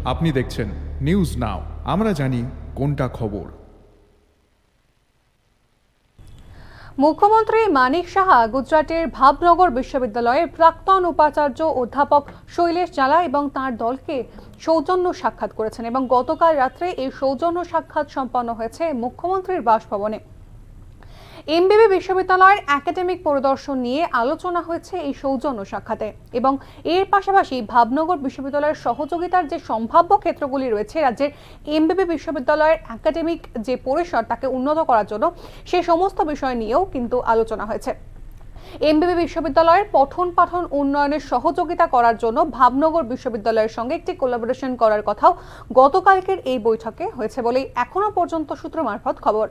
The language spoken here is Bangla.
আপনি দেখছেন নিউজ নাও, আমরা জানি কোনটা খবর। মুখ্যমন্ত্রী মানিক সাহা গুজরাটের ভাবনগর বিশ্ববিদ্যালয়ের প্রাক্তন উপাচার্য অধ্যাপক শৈলেশ জালা এবং তার দলকে সৌজন্য সাক্ষাৎ করেছেন এবং গতকাল রাত্রে এই সৌজন্য সাক্ষাৎ সম্পন্ন হয়েছে মুখ্যমন্ত্রীর বাসভবনে। এমবিবি বিশ্ববিদ্যালয়ের একাডেমিক পরিদর্শন নিয়ে আলোচনা হয়েছে এই সৌজন্য সাক্ষাতে এবং এর পাশাপাশি ভাবনগর বিশ্ববিদ্যালয়ের সহযোগিতার যে সম্ভাব্য ক্ষেত্রগুলি রয়েছে রাজ্যের এমবিবি বিশ্ববিদ্যালয়ের একাডেমিক যে পরিসর তাকে উন্নত করার জন্য সেই সমস্ত বিষয় নিয়েও কিন্তু আলোচনা হয়েছে। এমবিবি বিশ্ববিদ্যালয়ের পঠন পাঠন উন্নয়নের সহযোগিতা করার জন্য ভাবনগর বিশ্ববিদ্যালয়ের সঙ্গে একটি কোলাবোরেশন করার কথাও গতকালকের এই বৈঠকে হয়েছে বলেই এখনো পর্যন্ত সূত্র মারফত খবর।